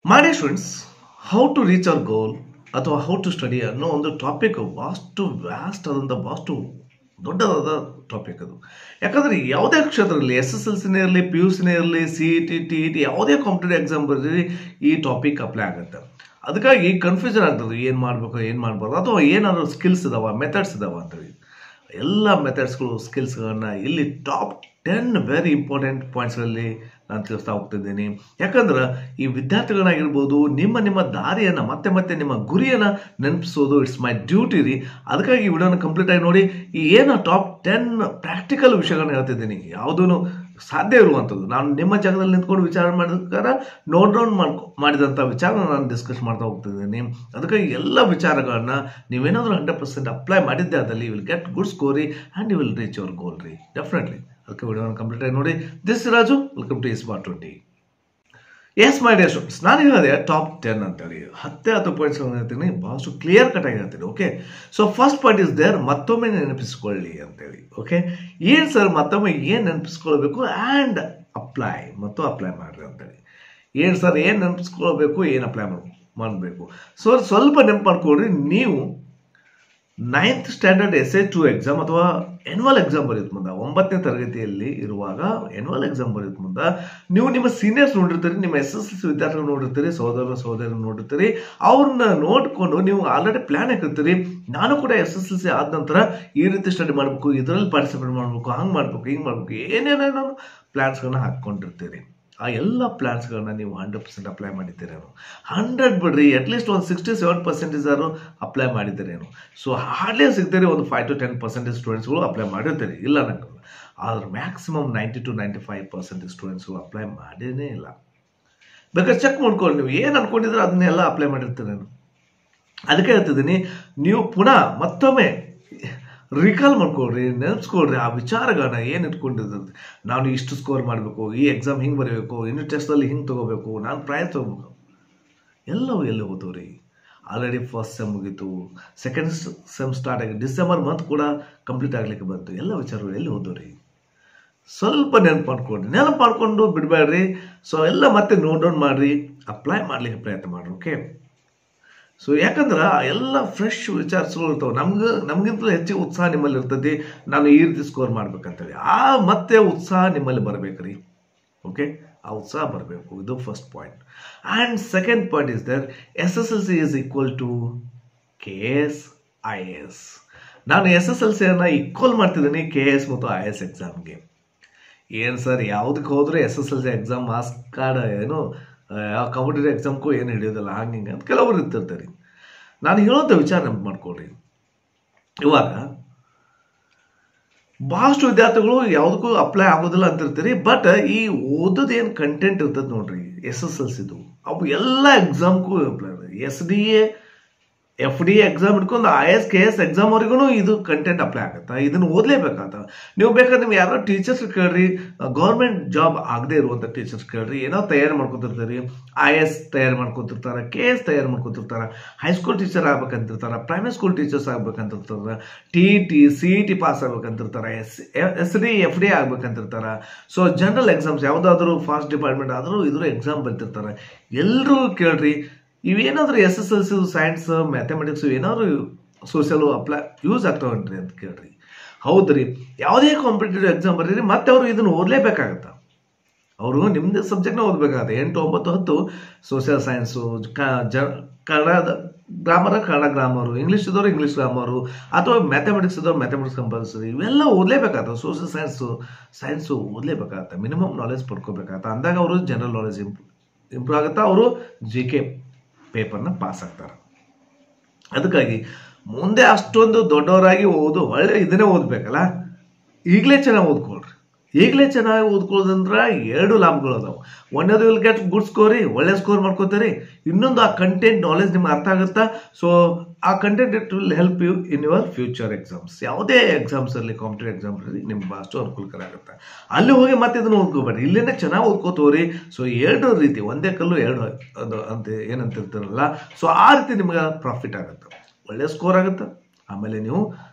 My dear students, how to reach our goal ಅಥವಾ how to study ಅನ್ನೋ ಒಂದು topic ಭಾಳಷ್ಟು ವ್ಯಾಸ್ಟ್ ಆದಂಥ ಭಾಳಷ್ಟು ದೊಡ್ಡದಾದ ಟಾಪಿಕ್ ಅದು. ಯಾಕಂದರೆ ಯಾವುದೇ ಕ್ಷೇತ್ರದಲ್ಲಿ SSLCನೇ ಇರಲಿ, PUCನೇ ಇರಲಿ, CET, TET ಯಾವುದೇ ಕಾಂಪಿಟೇಟಿವ್ ಎಕ್ಸಾಮ್ ಬರೆದಿರಿ ಈ ಟಾಪಿಕ್ ಅಪ್ಲೈ ಆಗುತ್ತೆ. ಅದಕ್ಕಾಗಿ ಕನ್ಫ್ಯೂಷನ್ ಆಗ್ತದೆ, ಏನು ಮಾಡಬೇಕು ಏನು ಮಾಡಬಾರ್ದು, ಅಥವಾ ಏನಾದರೂ ಸ್ಕಿಲ್ಸ್ ಇದಾವ, ಮೆಥಡ್ಸ್ ಇದಾವ ಅಂತೇಳಿ. ಎಲ್ಲ ಮೆಥಡ್ಸ್ಗಳು, ಸ್ಕಿಲ್ಸ್ಗಳನ್ನು ಇಲ್ಲಿ ಟಾಪ್ 10 ವೆರಿ ಇಂಪಾರ್ಟೆಂಟ್ ಪಾಯಿಂಟ್ಸ್ಗಳಲ್ಲಿ ನಾನು ತಿಳಿಸ್ತಾ ಹೋಗ್ತಿದ್ದೀನಿ. ಯಾಕಂದ್ರೆ ಈ ವಿದ್ಯಾರ್ಥಿಗಳಾಗಿರ್ಬೋದು, ನಿಮ್ಮ ದಾರಿಯನ್ನು ಮತ್ತೆ ನಿಮ್ಮ ಗುರಿಯನ್ನು ನೆನಪಿಸೋದು ಇಟ್ಸ್ ಮೈ ಡ್ಯೂಟಿ ರೀ. ಅದಕ್ಕಾಗಿ ಈ ವಿಡಿಯೋನ ಕಂಪ್ಲೀಟ್ ಆಗಿ ನೋಡಿ. ಈ ಏನು ಟಾಪ್ 10 ಪ್ರಾಕ್ಟಿಕಲ್ ವಿಷಯಗಳನ್ನ ಹೇಳ್ತಿದ್ದೀನಿ, ಯಾವುದೂ ಸಾಧ್ಯ ಇರುವಂಥದ್ದು. ನಾನು ನಿಮ್ಮ ಜಾಗದಲ್ಲಿ ನಿಂತ್ಕೊಂಡು ವಿಚಾರ ಮಾಡಿದ್ರೆ ನೋಟ್ ಡೌನ್ ಮಾಡಿದಂಥ ವಿಚಾರನ ನಾನು ಡಿಸ್ಕಸ್ ಮಾಡ್ತಾ ಹೋಗ್ತಿದ್ದೀನಿ. ಅದಕ್ಕಾಗಿ ಎಲ್ಲ ವಿಚಾರಗಳನ್ನ ನೀವೇನಾದರೂ 100% ಅಪ್ಲೈ ಮಾಡಿದ್ದೆ ಆದಲ್ಲಿ you will get good score ರೀ and you will reach your goal ರೀ, ಡೆಫಿನೆಟ್ಲಿ. ಅದಕ್ಕೆ ವಿಡಿಯೋನ ಕಂಪ್ಲೀಟ್ ಆಗಿ ನೋಡಿ. This Raju, welcome to smart 20. Yes my dear students, ನಾನು ಹೇಳಿದೆ ಟಾಪ್ 10 ಅಂತೇಳಿ 10 ಪಾಯಿಂಟ್ಸ್ ಹೇಳ್ತೀನಿ, ಭಾಳಷ್ಟು ಕ್ಲಿಯರ್ ಕಟ್ ಆಗಿ ಹೇಳ್ತೀನಿ. Okay, so first point is there, ಮತ್ತೊಮ್ಮೆ ನೆನಪಿಸ್ಕೊಳ್ಳಿ ಅಂತೇಳಿ. ಓಕೆ, ಏನು ಸರ್ ಮತ್ತೊಮ್ಮೆ ಏನು ನೆನಪಿಸ್ಕೊಳ್ಬೇಕು ಆ್ಯಂಡ್ ಅಪ್ಲೈ ಮಾಡಿರಿ ಅಂತೇಳಿ. ಏನು ಸರ್ ಏನು ನೆನಪಿಸ್ಕೊಳ್ಬೇಕು, ಏನು ಅಪ್ಲೈ ಮಾಡಬೇಕು? ಸೊ ಸ್ವಲ್ಪ ನೆನಪು ಮಾಡ್ಕೊಳ್ರಿ. ನೀವು 9th ಸ್ಟ್ಯಾಂಡರ್ಡ್ SA2 ಎಕ್ಸಾಮ್ ಅಥವಾ ಎನ್ಯುವಲ್ ಎಕ್ಸಾಮ್ ಬರೆಯೋದು ಮುಂದೆ, 9ನೇ ತರಗತಿಯಲ್ಲಿ ಇರುವಾಗ ಎನ್ಯುವಲ್ ಎಕ್ಸಾಮ್ ಬರೆಯೋದು ಮುಂದೆ ನೀವು ನಿಮ್ಮ ಸೀನಿಯರ್ಸ್ ನೋಡಿರ್ತೀರಿ, ನಿಮ್ಮ SSLC ವಿದ್ಯಾರ್ಥಿಗಳು ನೋಡಿರ್ತೀರಿ, ಸಹೋದರರು ನೋಡಿರ್ತೀರಿ. ಅವ್ರನ್ನ ನೋಡಿಕೊಂಡು ನೀವು ಆಲ್ರೆಡಿ ಪ್ಲಾನ್ ಹಾಕಿರ್ತೀರಿ. ನಾನು ಕೂಡ SSLC ಆದ ನಂತರ ಈ ರೀತಿ ಸ್ಟಡಿ ಮಾಡಬೇಕು, ಇದರಲ್ಲಿ ಪಾರ್ಟಿಸಿಪೇಟ್ ಮಾಡಬೇಕು, ಹಂಗೆ ಮಾಡಬೇಕು, ಹಿಂಗೆ ಮಾಡಬೇಕು, ಏನೇನೇನೋ ಪ್ಲಾನ್ಸ್ಗಳನ್ನ ಹಾಕ್ಕೊಂಡಿರ್ತೀರಿ. ಆ ಎಲ್ಲ ಪ್ಲಾನ್ಸ್ಗಳನ್ನ ನೀವು 100% ಅಪ್ಲೈ ಮಾಡಿದ್ದೀರೇನು? 100 ಬಿಡ್ರಿ, ಅಟ್ಲೀಸ್ಟ್ ಒಂದು 67% ಅಪ್ಲೈ ಮಾಡಿದ್ದೀರೇನು? ಸೊ ಹಾರ್ಡ್ಲಿ ಸಿಗ್ತೀರಿ ಒಂದು 5 to 10% ಸ್ಟೂಡೆಂಟ್ಸ್ಗಳು ಅಪ್ಲೈ ಮಾಡಿರ್ತೀರಿ, ಇಲ್ಲ ನಂಗೆ. ಆದ್ರೆ ಮ್ಯಾಕ್ಸಿಮಮ್ 90 to 95% ಸ್ಟೂಡೆಂಟ್ಸ್ಗಳು ಅಪ್ಲೈ ಮಾಡೇನೇ ಇಲ್ಲ. ಬೇಕಾದ್ರೆ ಚೆಕ್ ಮಾಡ್ಕೊಳ್ಳಿ, ನೀವು ಏನು ಅನ್ಕೊಂಡಿದ್ರೆ ಅದನ್ನೆಲ್ಲ ಅಪ್ಲೈ ಮಾಡಿರ್ತೀರೇನು. ಅದಕ್ಕೆ ಹೇಳ್ತಿದ್ದೀನಿ, ನೀವು ಪುನಃ ಮತ್ತೊಮ್ಮೆ ರಿಕಾಲ್ ಮಾಡ್ಕೊಳ್ರಿ, ನೆನೆಸ್ಕೊಳ್ರಿ ಆ ವಿಚಾರಗಳನ್ನ ಏನು ಇಟ್ಕೊಂಡಿರ್ತದೆ. ನಾನು ಇಷ್ಟು ಸ್ಕೋರ್ ಮಾಡಬೇಕು, ಈ ಎಕ್ಸಾಮ್ ಹಿಂಗೆ ಬರೀಬೇಕು, ಇನ್ನು ಟೆಸ್ಟಲ್ಲಿ ಹಿಂಗೆ ತೊಗೋಬೇಕು, ನಾನು ಪ್ರಯತ್ನ ತೊಗೋಬೇಕು, ಎಲ್ಲವೂ ಎಲ್ಲಿ ಹೋದವು ರೀ. ಆಲ್ರೆಡಿ ಫಸ್ಟ್ ಸೆಮ್ ಮುಗೀತು, ಸೆಕೆಂಡ್ ಸೆಮ್ ಸ್ಟಾರ್ಟ್ ಆಗಿ ಡಿಸೆಂಬರ್ ಮಂತ್ ಕೂಡ ಕಂಪ್ಲೀಟ್ ಆಗಲಿಕ್ಕೆ ಬಂತು. ಎಲ್ಲ ವಿಚಾರಗಳು ಎಲ್ಲಿ ಹೋದವು ರೀ? ಸ್ವಲ್ಪ ನೆನಪು ಮಾಡ್ಕೊಂಡು ಬಿಡಬೇಡ್ರಿ. ಸೊ ಎಲ್ಲ ಮತ್ತೆ ನೋಟ್ ಡೌನ್ ಮಾಡಿರಿ, ಅಪ್ಲೈ ಮಾಡಲಿಕ್ಕೆ ಪ್ರಯತ್ನ ಮಾಡಿರಿ. ಓಕೆ, ಸೊ ಯಾಕಂದ್ರೆ ಎಲ್ಲ ಫ್ರೆಶ್ ವಿಚಾರಗಳು ಇರ್ತಾವೆ. ನಮಗಿಂತಲೂ ಹೆಚ್ಚಿಗೆ ಉತ್ಸಾಹ ನಿಮ್ಮಲ್ಲಿ ಇರ್ತೈತಿ, ನಾನು ಈ ರೀತಿ ಸ್ಕೋರ್ ಮಾಡ್ಬೇಕಂತೇಳಿ. ಮತ್ತೆ ಉತ್ಸಾಹ ನಿಮ್ಮಲ್ಲಿ ಬರಬೇಕ್ರಿ. ಓಕೆ, ಆ ಉತ್ಸಾಹ ಬರಬೇಕು, ಇದು first point. And second point is there, SSLC is equal to KS IAS. ನಾನು SSLCಯನ್ನು ಈಕ್ವಲ್ ಮಾಡ್ತಿದ್ದೀನಿ KS ಮತ್ತು IAS ಎಕ್ಸಾಮ್ಗೆ. ಏನು ಸರ್ ಯಾವುದಕ್ಕೆ ಹೋದ್ರೆ SSLC ಎಕ್ಸಾಮ್ ಮಾರ್ಕ್ಸ್ ಕಾರ್ಡ್ ಏನು ಯಾವ ಕಾಂಪಿಟೇಟಿವ್ ಎಕ್ಸಾಮ್ಗೂ ಏನು ಹಿಡಿಯೋದಿಲ್ಲ, ಹಂಗೆ ಅಂತ ಕೆಲವರು ಇರ್ತಿರ್ತಾರೆ. ನಾನು ಹೇಳೋಂಥ ವಿಚಾರ ನೆನಪು ಮಾಡ್ಕೊಳ್ರಿ. ಇವಾಗ ಭಾಳಷ್ಟು ವಿದ್ಯಾರ್ಥಿಗಳು ಯಾವುದಕ್ಕೂ ಅಪ್ಲೈ ಆಗೋದಿಲ್ಲ ಅಂತಿರ್ತೀರಿ. ಬಟ್ ಈ ಓದೋದು ಏನು ಕಂಟೆಂಟ್ ಇರ್ತದೆ ನೋಡ್ರಿ SSLCದು, ಅವು ಎಲ್ಲ ಎಕ್ಸಾಮ್ಗೂ ಅಪ್ಲೈ ಆಗುತ್ತೆ. SDA FDA ಎಕ್ಸಾಮ್ ಇಟ್ಕೊಂಡು IAS KS ಎಕ್ಸಾಮ್ವರೆಗೂ ಇದು ಕಂಟೆಂಟ್ ಅಪ್ಲೈ ಆಗುತ್ತೆ. ಇದನ್ನು ಓದಲೇಬೇಕಾಗತ್ತ. ನೀವು ಬೇಕಾದ್ರೆ ನೀವು ಯಾರೋ ಟೀಚರ್ಸ್ ಕೇಳ್ರಿ, ಗೌರ್ಮೆಂಟ್ ಜಾಬ್ ಆಗದೆ ಇರುವಂಥ ಟೀಚರ್ಸ್ ಕೇಳ್ರಿ, ಏನೋ ತಯಾರು ಮಾಡ್ಕೊತಿರ್ತಾರೆ, IAS ತಯಾರು ಮಾಡ್ಕೊತಿರ್ತಾರೆ, KS ತಯಾರು ಮಾಡ್ಕೊತಿರ್ತಾರೆ, ಹೈಸ್ಕೂಲ್ ಟೀಚರ್ ಆಗ್ಬೇಕಂತಿರ್ತಾರೆ, ಪ್ರೈಮರಿ ಸ್ಕೂಲ್ ಟೀಚರ್ಸ್ ಆಗ್ಬೇಕಂತಿರ್ತಾರೆ, TET CET ಪಾಸ್ ಆಗ್ಬೇಕಂತಿರ್ತಾರೆ, SD FDA ಆಗ್ಬೇಕಂತಿರ್ತಾರೆ. ಸೊ ಜನರಲ್ ಎಕ್ಸಾಮ್ಸ್ ಯಾವುದಾದ್ರೂ ಫಾಸ್ಟ್ ಡಿಪಾರ್ಟ್ಮೆಂಟ್ ಆದರೂ ಇದ್ರ ಎಕ್ಸಾಮ್ ಬರ್ತಿರ್ತಾರೆ. ಎಲ್ಲರೂ ಕೇಳ್ರಿ, ಇವೇನಾದ್ರೂ SSLC ಸೈನ್ಸ್ ಮ್ಯಾಥಮೆಟಿಕ್ಸ್ ಏನಾದ್ರು ಸೋಷಿಯಲ್ ಅಪ್ಲೈ ಯೂಸ್ ಆಗ್ತಾವನ್ರಿ ಅಂತ ಕೇಳ್ರಿ. ಹೌದ್ರಿ, ಯಾವುದೇ ಕಾಂಪಿಟೇಟಿವ್ ಎಕ್ಸಾಮ್ ಬರೀರಿ, ಮತ್ತೆ ಅವರು ಇದನ್ನು ಓದಲೇಬೇಕಾಗತ್ತ. ಅವರು ನಿಮ್ಮದೇ ಸಬ್ಜೆಕ್ಟ್ನ ಓದಬೇಕಾಗತ್ತೆ. 8, 9, 10 social science, Kannada grammar, English ಇದ್ದವರು ಇಂಗ್ಲೀಷ್ ಗ್ರಾಮರು, ಅಥವಾ ಮ್ಯಾಥಮೆಟಿಕ್ಸ್ ಇದ್ದವ್ರು ಮ್ಯಾಥಮೆಟಿಕ್ಸ್ ಕಂಪಲ್ಸರಿ, ಇವೆಲ್ಲ ಓದಲೇಬೇಕಾಗತ್ತೆ. ಸೋಷಿಯಲ್ ಸೈನ್ಸು ಓದಲೇಬೇಕಾಗತ್ತೆ, ಮಿನಿಮಮ್ ನಾಲೆಜ್ ಪಡ್ಕೋಬೇಕಾಗತ್ತೆ. ಅಂದಾಗ ಅವರು ಜನರಲ್ ನಾಲೆಜ್ ಇಂಪ್ರೂವ್ ಆಗುತ್ತಾ, ಅವರು GK ಪೇಪರ್ನ ಪಾಸ್ ಆಗ್ತಾರೆ. ಅದಕ್ಕಾಗಿ ಮುಂದೆ ಅಷ್ಟೊಂದು ದೊಡ್ಡವರಾಗಿ ಒಳ್ಳೆ ಇದನ್ನೇ ಓದಬೇಕಲ್ಲ, ಈಗಲೇ ಚೆನ್ನಾಗಿ ಓದ್ಕೊಳ್ರಿ. ಈಗಲೇ ಚೆನ್ನಾಗಿ ಓದ್ಕೊಳ್ಳೋದಂದ್ರೆ 2 ಲಾಭಗಳು ಅದಾವೆ. ಒಂದೇದು ವಿಲ್ ಗೆಟ್ ಗುಡ್ ಸ್ಕೋರ್ ರೀ, ಒಳ್ಳೆ ಸ್ಕೋರ್ ಮಾಡ್ಕೋತೀರಿ. ಇನ್ನೊಂದು ಆ ಕಂಟೆಂಟ್ ನಾಲೆಜ್ ನಿಮ್ಗೆ ಅರ್ಥ ಆಗುತ್ತಾ. ಸೊ ಆ content it will help you in your future exams. ಯಾವುದೇ ಎಕ್ಸಾಮ್ಸ್ ಇರಲಿ, ಕಾಂಪಿಟೇಟಿವ್ ಎಕ್ಸಾಮ್ ಇರಲಿ, ನಿಮ್ಗೆ ಅಷ್ಟು ಅನುಕೂಲಕರ ಆಗುತ್ತೆ. ಅಲ್ಲಿ ಹೋಗಿ ಮತ್ತೆ ಇದನ್ನು ಓದ್ಕೋಬೇಡ್ರಿ, ಇಲ್ಲೇನೆ ಚೆನ್ನಾಗಿ ಓದ್ಕೋತೋರಿ. ಸೊ 2 ರೀತಿ, ಒಂದೇ ಕಲ್ಲು 2 ಅದು ಅಂತ ಏನಂತಿರ್ತಾರಲ್ಲ, ಸೊ ಆ ರೀತಿ ನಿಮ್ಗೆ ಪ್ರಾಫಿಟ್ ಆಗುತ್ತೆ, ಒಳ್ಳೆ ಸ್ಕೋರ್ ಆಗುತ್ತೆ. ಆಮೇಲೆ ನೀವು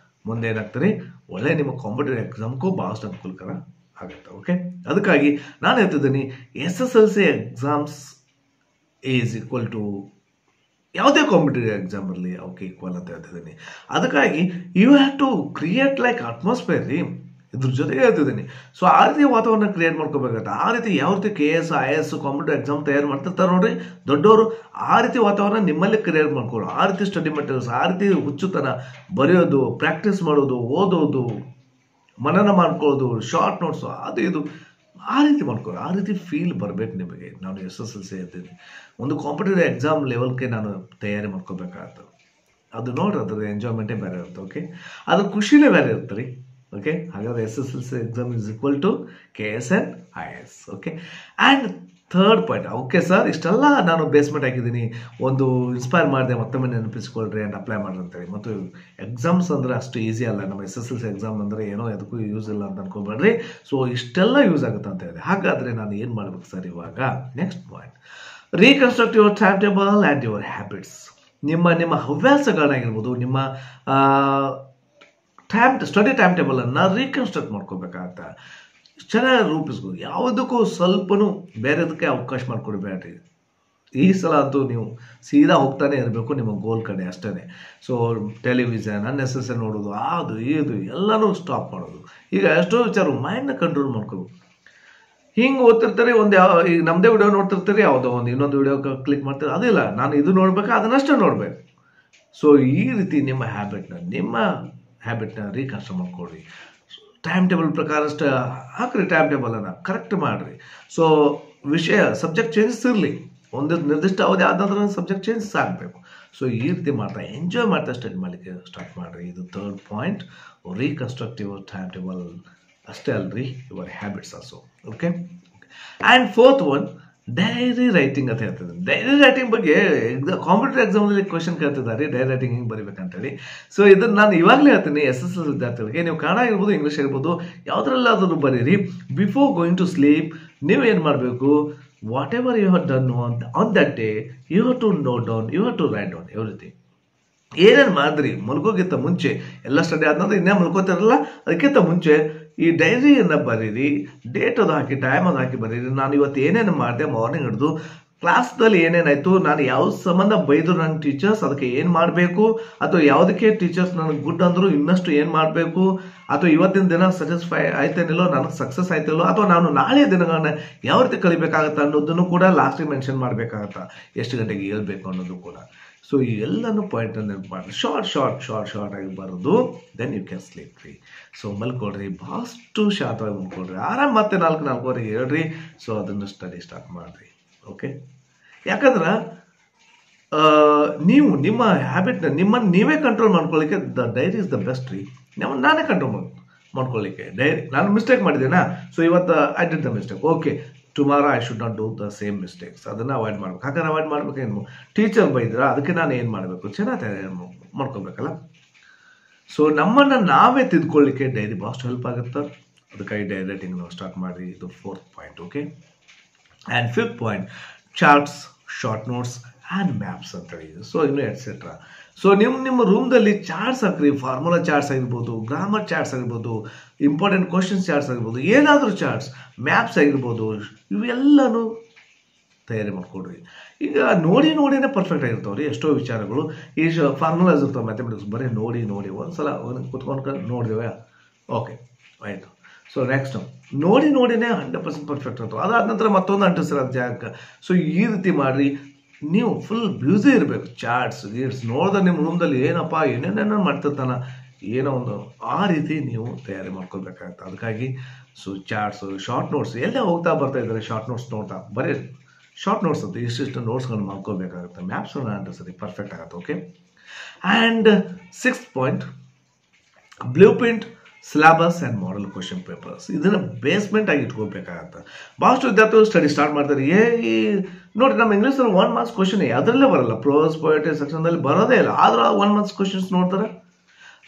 ಮುಂದೆ ಏನಾಗ್ತೀರಿ, ಒಳ್ಳೆ ನಿಮ್ಮ ಕಾಂಪಿಟೇಟಿವ್ ಎಕ್ಸಾಮ್ಗೂ ಭಾಳಷ್ಟು ಅನುಕೂಲಕರ ಆಗುತ್ತೆ. ಓಕೆ, ಅದಕ್ಕಾಗಿ ನಾನು ಹೇಳ್ತಿದ್ದೀನಿ SSLC exams is equal to ಯಾವುದೇ ಕಾಂಪಿಟೇಟಿವ್ ಎಕ್ಸಾಮ್ ಇರಲಿ ಅವಕ್ಕೆ ಈಕ್ವಲ್ ಅಂತ ಹೇಳ್ತಿದ್ದೀನಿ. ಅದಕ್ಕಾಗಿ you have to create like atmosphere ರೀ, ಇದ್ರ ಜೊತೆಗೆ ಹೇಳ್ತಿದ್ದೀನಿ. ಸೊ ಆ ರೀತಿ ವಾತಾವರಣ ಕ್ರಿಯೇಟ್ ಮಾಡ್ಕೋಬೇಕಾಗತ್ತೆ. ಆ ರೀತಿ ಯಾವ ರೀತಿ KS IAS ಕಾಂಪಿಟೇಟಿವ್ ಎಕ್ಸಾಮ್ ತಯಾರು ಮಾಡ್ತಿರ್ತಾರೆ ನೋಡ್ರಿ ದೊಡ್ಡವರು, ಆ ರೀತಿ ವಾತಾವರಣ ನಿಮ್ಮಲ್ಲಿ ಕ್ರಿಯೇಟ್ ಮಾಡ್ಕೊಳ್ಳೋ, ಆ ರೀತಿ ಸ್ಟಡಿ ಮೆಟೀರಿಯಲ್ಸ್, ಆ ರೀತಿ ಹುಚ್ಚುತನ ಬರೆಯೋದು, ಪ್ರಾಕ್ಟೀಸ್ ಮಾಡೋದು, ಓದೋದು, ಮನನ ಮಾಡ್ಕೊಳ್ಳೋದು, ಶಾರ್ಟ್ ನೋಟ್ಸು, ಅದು ಇದು ಆ ರೀತಿ ಮಾಡ್ಕೊಳ್ಳೋ, ಆ ರೀತಿ ಫೀಲ್ ಬರಬೇಕು ನಿಮಗೆ. ನಾನು SSLC ಇರ್ತೀನಿ, ಒಂದು ಕಾಂಪಿಟೇಟಿವ್ ಎಕ್ಸಾಮ್ ಲೆವೆಲ್ಗೆ ನಾನು ತಯಾರಿ ಮಾಡ್ಕೋಬೇಕಾಗತ್ತೆ. ಅದು ನೋಡ್ರಿ ಅದ್ರ ಎಂಜಾಯ್ಮೆಂಟೇ ಬೇರೆ ಇರುತ್ತೆ. ಓಕೆ, ಅದ್ರ ಖುಷಿನೇ ಬೇರೆ ಇರುತ್ತೆ ರೀ. ಓಕೆ, ಹಾಗಾದ್ರೆ SSLC exam is equal to KS and IAS. Okay, and third point, okay sir ಇಷ್ಟೆಲ್ಲ ನಾನು ಬೇಸ್ಮೆಂಟ್ ಹಾಕಿದ್ದೀನಿ, ಒಂದು ಇನ್ಸ್ಪೈರ್ ಮಾಡಿದೆ, ಮತ್ತೊಮ್ಮೆ ನೆನಪಿಸ್ಕೊಳ್ರಿ ಆ್ಯಂಡ್ ಅಪ್ಲೈ ಮಾಡ್ರಿ ಅಂತೇಳಿ. ಮತ್ತು ಎಕ್ಸಾಮ್ಸ್ ಅಂದರೆ ಅಷ್ಟು ಈಸಿ ಅಲ್ಲ, ನಮ್ಮ SSLC ಎಕ್ಸಾಮ್ ಅಂದರೆ ಏನೋ ಅದಕ್ಕೂ ಯೂಸ್ ಇಲ್ಲ ಅಂತ ಅನ್ಕೊಬೇಡ್ರಿ. ಸೊ ಇಷ್ಟೆಲ್ಲ ಯೂಸ್ ಆಗುತ್ತೆ ಅಂತ ಹೇಳಿದೆ. ಹಾಗಾದರೆ ನಾನು ಏನು ಮಾಡ್ಬೇಕು ಸರ್ ಇವಾಗ? Next point, reconstruct your time table and your habits. ನಿಮ್ಮ ಹವ್ಯಾಸಗಳನ್ನಾಗಿರ್ಬೋದು, ನಿಮ್ಮ ಸ್ಟಡಿ ಟೈಮ್ ಟೇಬಲನ್ನು ರೀಕನ್ಸ್ಟ್ರಕ್ಟ್ ಮಾಡ್ಕೋಬೇಕಾಗತ್ತೆ, ಚೆನ್ನಾಗಿ ರೂಪಿಸ್ಬೋದು. ಯಾವುದಕ್ಕೂ ಸ್ವಲ್ಪನೂ ಬೇರೆದಕ್ಕೆ ಅವಕಾಶ ಮಾಡಿಕೊಡ್ಬೇಡ್ರಿ. ಈ ಸಲ ಅಂತೂ ನೀವು ಸೀದಾ ಹೋಗ್ತಾನೆ ಇರಬೇಕು ನಿಮ್ಮ ಗೋಲ್ ಕಡೆ ಅಷ್ಟೇ. ಸೊ ಟೆಲಿವಿಷನ್ ಅನ್ನೆಸೆಸರಿ ನೋಡೋದು, ಅದು ಇದು ಎಲ್ಲನೂ ಸ್ಟಾಪ್ ಮಾಡೋದು. ಈಗ ಎಷ್ಟೋ ವಿಚಾರ ಮೈಂಡ್ನ ಕಂಟ್ರೋಲ್ ಮಾಡ್ಕೋಬೇಕು. ಹಿಂಗೆ ಓದ್ತಿರ್ತಾರೆ, ಈಗ ನಮ್ಮದೇ ವಿಡಿಯೋ ನೋಡ್ತಿರ್ತೀರಿ, ಯಾವುದೋ ಇನ್ನೊಂದು ವಿಡಿಯೋ ಕ್ಲಿಕ್ ಮಾಡ್ತೀರಿ, ಅದಿಲ್ಲ ನಾನು ಇದು ನೋಡ್ಬೇಕು ಅದನ್ನಷ್ಟೇ ನೋಡ್ಬೇಕು. ಸೊ ಈ ರೀತಿ ನಿಮ್ಮ ಹ್ಯಾಬಿಟ್ನ ರೀಕನ್ಸ್ಟ್ರಕ್ಟ್ ಮಾಡ್ಕೊಡ್ರಿ. ಟೈಮ್ ಟೇಬಲ್ ಪ್ರಕಾರ ಅಷ್ಟೇ ಹಾಕ್ರಿ, ಟೈಮ್ ಟೇಬಲನ್ನು ಕರೆಕ್ಟ್ ಮಾಡಿರಿ. ಸೊ ಸಬ್ಜೆಕ್ಟ್ ಚೇಂಜಸ್ ಇರಲಿ, ಒಂದು ನಿರ್ದಿಷ್ಟ ಅವಧಿ ಆದ ನಂತರ ಸಬ್ಜೆಕ್ಟ್ ಚೇಂಜಸ್ ಆಗಬೇಕು. ಸೊ ಈ ರೀತಿ ಮಾಡ್ತಾ ಎಂಜಾಯ್ ಮಾಡ್ತಾ ಸ್ಟಡಿ ಮಾಡಲಿಕ್ಕೆ ಸ್ಟಾರ್ಟ್ ಮಾಡಿರಿ. ಇದು third point, reconstruct your time table ಅಷ್ಟೇ ಅಲ್ರಿ, your habits also. Okay, and fourth one, dairy writing ಅಂತ ಹೇಳ್ತಿದ್ದೆ. ಡೈರಿ ರೈಟಿಂಗ್ ಬಗ್ಗೆ ಕಾಂಪಿಟೇಟಿವ್ ಎಕ್ಸಾಮಲ್ಲಿ ಕ್ವಶನ್ ಕೇಳ್ತಿದ್ದಾರೆ, ಡೈರಿ ರೈಟಿಂಗ್ ಹಿಂಗೆ ಬರೀಬೇಕಂತೇಳಿ. ಸೊ ಇದನ್ನು ನಾನು ಇವಾಗಲೇ ಹೇಳ್ತೀನಿ SSLC ವಿದ್ಯಾರ್ಥಿಗಳಿಗೆ, ನೀವು ಕನ್ನಡ ಇರ್ಬೋದು, ಇಂಗ್ಲೀಷ್ ಇರ್ಬೋದು, ಯಾವುದ್ರಲ್ಲಾದರೂ ಬರೀರಿ. ಬಿಫೋರ್ ಗೋಯಿಂಗ್ ಟು ಸ್ಲೀಪ್ ನೀವು ಏನು ಮಾಡಬೇಕು, whatever you have done on that day you have to note down, you have to write down everything. ಏನೇನು ಮಾಡಿದ್ರಿ ಮಲ್ಕೋಗಿಂತ ಮುಂಚೆ, ಎಲ್ಲ ಸ್ಟಡಿ ಆದ್ನಂದ್ರೆ ಇನ್ನೇ ಮಲ್ಕೋತಿರಲ್ಲ, ಅದಕ್ಕಿಂತ ಮುಂಚೆ ಈ ಡೈರಿಯನ್ನು ಬರೀರಿ, ಡೇಟ್ ಅದು ಹಾಕಿ, ಟೈಮ್ ಅದು ಹಾಕಿ ಬರೀರಿ. ನಾನು ಇವತ್ತು ಏನೇನು ಮಾಡಿದೆ, ಮಾರ್ನಿಂಗ್ ಹಿಡಿದು ಕ್ಲಾಸ್ದಲ್ಲಿ ಏನೇನಾಯಿತು, ನಾನು ಯಾವ ಸಂಬಂಧ ಬೈದ್ರು ನನ್ನ ಟೀಚರ್ಸ್, ಅದಕ್ಕೆ ಏನು ಮಾಡಬೇಕು, ಅಥವಾ ಯಾವುದಕ್ಕೆ ಟೀಚರ್ಸ್ ನನಗೆ ಗುಡ್ ಅಂದರು ಇನ್ನಷ್ಟು ಏನು ಮಾಡಬೇಕು, ಅಥವಾ ಇವತ್ತಿನ ದಿನ ಸ್ಯಾಟಿಸ್ಫೈ ಆಯ್ತೇನಿಲ್ಲೋ, ನನಗೆ ಸಕ್ಸಸ್ ಆಯ್ತಿಲ್ಲೋ, ಅಥವಾ ನಾನು ನಾಳೆ ದಿನಗಳನ್ನ ಯಾವ ರೀತಿ ಕಲಿಬೇಕಾಗತ್ತೆ ಅನ್ನೋದನ್ನು ಕೂಡ ಲಾಸ್ಟಿಗೆ ಮೆನ್ಷನ್ ಮಾಡಬೇಕಾಗತ್ತಾ, ಎಷ್ಟು ಗಂಟೆಗೆ ಹೇಳ್ಬೇಕು ಅನ್ನೋದು ಕೂಡ. ಸೊ ಈ ಎಲ್ಲನೂ ಪಾಯಿಂಟನ್ನು ನೆನಪು ಮಾಡಿ ಶಾರ್ಟ್ ಆಗಿ ಬರೋದು, ದೆನ್ ಯು ಕ್ಯಾನ್ ಸ್ಲೀಪ್ ರೀ. ಸೊ ಮಲ್ಕೊಡ್ರಿ, ಭಾಳಷ್ಟು ಶಾರ್ಟಾಗಿ ಮಲ್ಕೊಡ್ರಿ, ಆರಾಮ್ ಮತ್ತೆ 4-4:15 ಹೇಳ್ರಿ. ಸೊ ಅದನ್ನು ಸ್ಟಡಿ ಸ್ಟಾರ್ಟ್ ಮಾಡಿರಿ. ಓಕೆ, ಯಾಕಂದ್ರೆ ನೀವು ನಿಮ್ಮ ಹ್ಯಾಬಿಟ್ನ ನಿಮ್ಮನ್ನು ನೀವೇ ಕಂಟ್ರೋಲ್ ಮಾಡ್ಕೊಳ್ಳಿಕ್ಕೆ the dairy is the best ರೀ. ನಾನೇ ಕಂಟ್ರೋಲ್ ಮಾಡ್ಕೊಳ್ಳಿಕ್ಕೆ ಡೈರಿ. ನಾನು ಮಿಸ್ಟೇಕ್ ಮಾಡಿದ್ದೇನಾ, ಸೊ ಇವತ್ತು I did the mistake, okay tomorrow I should not do the same mistakes. ಅದನ್ನು ಅವಾಯ್ಡ್ ಮಾಡ್ಬೇಕು. ಹಾಗಾದ್ರೆ ಅವಾಯ್ಡ್ ಮಾಡ್ಬೇಕೇನು, ಟೀಚರ್ ಬೈದ್ರ ಅದಕ್ಕೆ ನಾನು ಏನು ಮಾಡಬೇಕು, ಚೆನ್ನಾಗಿ ಮಾಡ್ಕೋಬೇಕಲ್ಲ. ಸೊ ನಮ್ಮನ್ನು ನಾವೇ ತಿದ್ಕೊಳ್ಳಿಕ್ಕೆ ಡೈರಿ ಭಾಳಷ್ಟು ಹೆಲ್ಪ್ ಆಗುತ್ತೆ. ಅದಕ್ಕಾಗಿ ಡೈರಿ ರೈಟಿಂಗ್ ನಾವು ಸ್ಟಾರ್ಟ್ ಮಾಡಿರಿ. ಇದು fourth point. Okay, and fifth point, charts, short notes and maps ಅಂತ ಹೇಳಿದ್ರು. ಸೊ ಇನ್ನು ಎಟ್ಸೆಟ್ರಾ. ಸೊ ನಿಮ್ಮ ರೂಮ್ದಲ್ಲಿ ಚಾರ್ಟ್ಸ್ ಹಾಕ್ರಿ, ಫಾರ್ಮುಲಾ ಚಾರ್ಟ್ಸ್ ಆಗಿರ್ಬೋದು, ಗ್ರಾಮರ್ ಚಾರ್ಟ್ಸ್ ಆಗಿರ್ಬೋದು, ಇಂಪಾರ್ಟೆಂಟ್ ಕ್ವಶನ್ಸ್ ಚಾರ್ಟ್ಸ್ ಆಗಿರ್ಬೋದು, ಏನಾದರೂ ಚಾರ್ಟ್ಸ್, ಮ್ಯಾಪ್ಸ್ ಆಗಿರ್ಬೋದು, ಇವೆಲ್ಲನೂ ತಯಾರಿ ಮಾಡ್ಕೊಡ್ರಿ. ಈಗ ನೋಡಿನೇ ಪರ್ಫೆಕ್ಟ್ ಆಗಿರ್ತಾವ್ರಿ ಎಷ್ಟೋ ವಿಚಾರಗಳು. ಈ ಫಾರ್ಮುಲಾಸ್ ಇರ್ತಾವೆ ಮ್ಯಾಥಮೆಟಿಕ್ಸ್, ಬರೀ ನೋಡಿ ಒಂದ್ಸಲ ಕುತ್ಕೊಂಡು ನೋಡಿದೇವೆ, ಓಕೆ ಆಯಿತು. ಸೊ ನೆಕ್ಸ್ಟ್ ನೋಡಿನೇ 100% ಪರ್ಫೆಕ್ಟ್ ಇರ್ತಾವೆ. ಅದಾದ ನಂತರ ಮತ್ತೊಂದು ಅಂಟಿಸ್ತಾರೆ ಅದು ಜಾಗಕ್ಕೆ. ಸೊ ಈ ರೀತಿ ಮಾಡಿರಿ. ನೀವು ಫುಲ್ ಬ್ಯೂಸಿ ಇರಬೇಕು. ಚಾರ್ಟ್ಸ್ ಗೀಟ್ಸ್ ನೋಡಿದ್ರೆ ನಿಮ್ಮ ರೂಮ್ದಲ್ಲಿ ಏನಪ್ಪ ಏನೇನೇನೋ ಮಾಡ್ತಿರ್ತಾನ, ಏನೋ ಒಂದು ಆ ರೀತಿ ನೀವು ತಯಾರಿ ಮಾಡ್ಕೊಳ್ಬೇಕಾಗತ್ತೆ. ಅದಕ್ಕಾಗಿ ಸೊ ಚಾರ್ಟ್ಸ್, ಶಾರ್ಟ್ ನೋಟ್ಸ್, ಎಲ್ಲೇ ಹೋಗ್ತಾ ಬರ್ತಾ ಇದ್ದಾರೆ ಶಾರ್ಟ್ ನೋಟ್ಸ್ ನೋಡ್ತಾ, ಬರೀ ಶಾರ್ಟ್ ನೋಟ್ಸ್ ಅಂತ ಇಷ್ಟಿಷ್ಟು ನೋಟ್ಸ್ಗಳನ್ನ ಮಾಡ್ಕೋಬೇಕಾಗುತ್ತೆ. ಮ್ಯಾಪ್ಸನ್ನು ಅಂಟಿಸ್ರಿ, ಪರ್ಫೆಕ್ಟ್ ಆಗುತ್ತೆ. Okay, and sixth point, blue print, syllabus and model question papers. ಇದನ್ನು ಬೇಸ್ಮೆಂಟ್ ಆಗಿ ಇಟ್ಕೋಬೇಕಾಗತ್ತೆ. ಭಾಳಷ್ಟು ವಿದ್ಯಾರ್ಥಿಗಳು ಸ್ಟಡಿ ಸ್ಟಾರ್ಟ್ ಮಾಡ್ತಾರೆ. ನೋಡಿ ನಮ್ಮ ಇಂಗ್ಲೀಷಲ್ಲಿ 1 ಮಾರ್ಕ್ಸ್ ಕ್ವಶನ್ ಅದರಲ್ಲೇ ಬರಲ್ಲ, ಪ್ರೋಸ್ ಪೊಯೆಟ್ರಿ ಸೆಕ್ಷನ್ದಲ್ಲಿ ಬರೋದೇ ಇಲ್ಲ, ಆದ್ರೆ 1 ಮಾರ್ಕ್ಸ್ ಕ್ವಶನ್ಸ್ ನೋಡ್ತಾರೆ.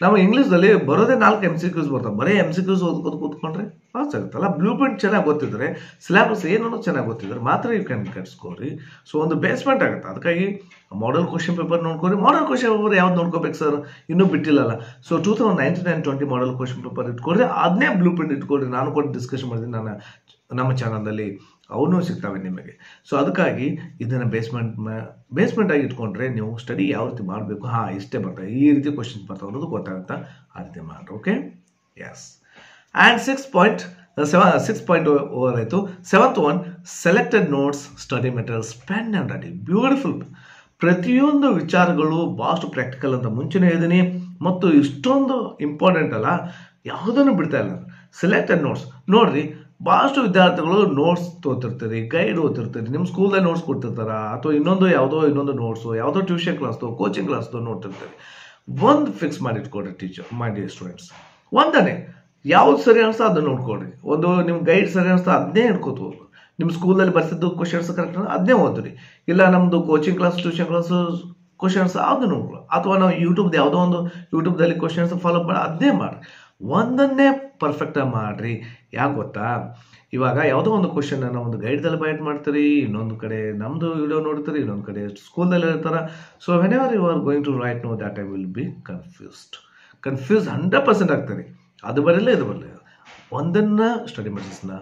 ನಮ್ಮ ಇಂಗ್ಲೀಷ್ದಲ್ಲಿ ಬರೋದೇ 4 MCQs ಬರ್ತಾವೆ. ಬರೀ MCQs ಓದ್ಕೋದು ಕೂತ್ಕೊಂಡ್ರೆ ಪಾಸ್ ಆಗುತ್ತಲ್ಲ. ಬ್ಲೂ ಪ್ರಿಂಟ್ ಚೆನ್ನಾಗಿ ಗೊತ್ತಿದ್ರೆ, ಸಿಲೆಬಸ್ ಏನನ್ನೋ ಚೆನ್ನಾಗಿ ಗೊತ್ತಿದ್ರೆ ಮಾತ್ರ ಯು ಕ್ಯಾನ್ ಕಟ್ಸ್ಕೋರಿ. ಸೊ ಒಂದು ಬೇಸ್ಮೆಂಟ್ ಆಗುತ್ತೆ. ಅದಕ್ಕಾಗಿ ಮಾಡಲ್ ಕ್ವಶನ್ ಪೇಪರ್ ನೋಡ್ಕೊರಿ. ಮಾಡಲ್ ಕ್ವಶನ್ ಪೇಪರ್ ಯಾವ್ದು ನೋಡ್ಕೋಬೇಕು ಸರ್, ಇನ್ನೂ ಬಿಟ್ಟಿಲ್ಲಲ್ಲ. ಸೊ 2019-20 ಮಾಡಲ್ ಕ್ವಶನ್ ಪೇಪರ್ ಇಟ್ಕೊಡ್ರಿ, ಅದನ್ನೇ ಬ್ಲೂ ಪ್ರಿಂಟ್ ಇಟ್ಕೊಡ್ರಿ. ನಾನು ಕೂಡ ಡಿಸ್ಕಷನ್ ಮಾಡಿದ್ದೀನಿ ನಮ್ಮ ಚಾನಲ್ನಲ್ಲಿ. ಅವನು ಸಿಗ್ತವೆ ನಿಮಗೆ. ಸೊ ಅದಕ್ಕಾಗಿ ಇದನ್ನು ಬೇಸ್ಮೆಂಟ್ ಆಗಿ ಇಟ್ಕೊಂಡ್ರೆ ನೀವು ಸ್ಟಡಿ ಯಾವ ರೀತಿ ಮಾಡಬೇಕು, ಇಷ್ಟೇ ಬರ್ತವೆ, ಈ ರೀತಿ ಕ್ವಶನ್ಸ್ ಬರ್ತಾವೆ ಅನ್ನೋದು ಗೊತ್ತಾಗುತ್ತಾ, ಆ ರೀತಿ ಮಾಡ್ರಿ. Okay, yes. And 6 point over ಆಯಿತು. 7th one, selected notes, study materials, pen and writing. Beautiful. ಪ್ರತಿಯೊಂದು ವಿಚಾರಗಳು ಭಾಳಷ್ಟು ಪ್ರಾಕ್ಟಿಕಲ್ ಅಂತ ಮುಂಚೆನೇ ಹೇಳಿದ್ದೀನಿ, ಮತ್ತು ಇಷ್ಟೊಂದು ಇಂಪಾರ್ಟೆಂಟ್ ಅಲ್ಲ, ಯಾವುದನ್ನು ಬಿಡ್ತಾ ಇಲ್ಲ. ಸೆಲೆಕ್ಟೆಡ್ ನೋಟ್ಸ್ ನೋಡ್ರಿ, ಭಾಳಷ್ಟು ವಿದ್ಯಾರ್ಥಿಗಳು ನೋಟ್ಸ್ ಓದ್ತಿರ್ತೀರಿ, ಗೈಡ್ ಓದ್ತಿರ್ತೀರಿ, ನಿಮ್ಮ ಸ್ಕೂಲ್ದಾಗ ನೋಟ್ಸ್ ಕೊಡ್ತಿರ್ತಾರ, ಅಥವಾ ಇನ್ನೊಂದು ನೋಟ್ಸು, ಯಾವುದೋ ಟ್ಯೂಷನ್ ಕ್ಲಾಸ್ದು, ಕೋಚಿಂಗ್ ಕ್ಲಾಸ್ದು ನೋಡ್ತಿರ್ತೀರಿ. ಒಂದು ಫಿಕ್ಸ್ ಮಾಡಿ ಇಟ್ಕೊಡ್ರಿ ಮಾಡಿ ಸ್ಟೂಡೆಂಟ್ಸ್. ಒಂದನೇ ಯಾವ್ದು ಸರಿ ಅನಿಸ್ತಾ ಅದನ್ನ ನೋಡ್ಕೊಡ್ರಿ. ಒಂದು ನಿಮ್ಮ ಗೈಡ್ ಸರಿ ಅನಿಸ್ತಾ ಅದನ್ನೇ ಹಿಡ್ಕೋತು. ನಿಮ್ಮ ಸ್ಕೂಲಲ್ಲಿ ಬರ್ತಿದ್ದು ಕ್ವಶನ್ಸ್ ಕರೆಕ್ಟ್ ಅದನ್ನೇ ಓದ್ರಿ. ಇಲ್ಲ ನಮ್ಮದು coaching class, tuition class questions ಅದನ್ನು ನೋಡ್ಕೊಳ್ಳಿ, ಅಥವಾ ನಾವು ಯೂಟ್ಯೂಬ್ದಲ್ಲಿ ಕ್ವಶನ್ಸ್ ಫಾಲೋ ಮಾಡಿ ಅದನ್ನೇ ಮಾಡಿರಿ. ಒಂದನ್ನೇ ಪರ್ಫೆಕ್ಟಾಗಿ ಮಾಡಿರಿ. ಯಾಕೆ ಗೊತ್ತಾ, ಇವಾಗ ಯಾವುದೋ ಒಂದು ಕ್ವಶನ್ ನಾವು ಒಂದು ಗೈಡ್ದಲ್ಲಿ ಬೈಟ್ ಮಾಡ್ತೀರಿ, ಇನ್ನೊಂದು ಕಡೆ ನಮ್ಮದು ವಿಡಿಯೋ ನೋಡ್ತೀರಿ, ಇನ್ನೊಂದು ಕಡೆ ಸ್ಕೂಲಲ್ಲಿ ಇರ್ತಾರೆ. So whenever you are going to write know that I will be confuse 100% ಆಗ್ತೀರಿ. ಅದು ಬರಲಿಲ್ಲ ಇದು ಬರಲಿಲ್ಲ. ಒಂದನ್ನು ಸ್ಟಡಿ ಮೆಟೀರಿಯಲ್ಸ್ನ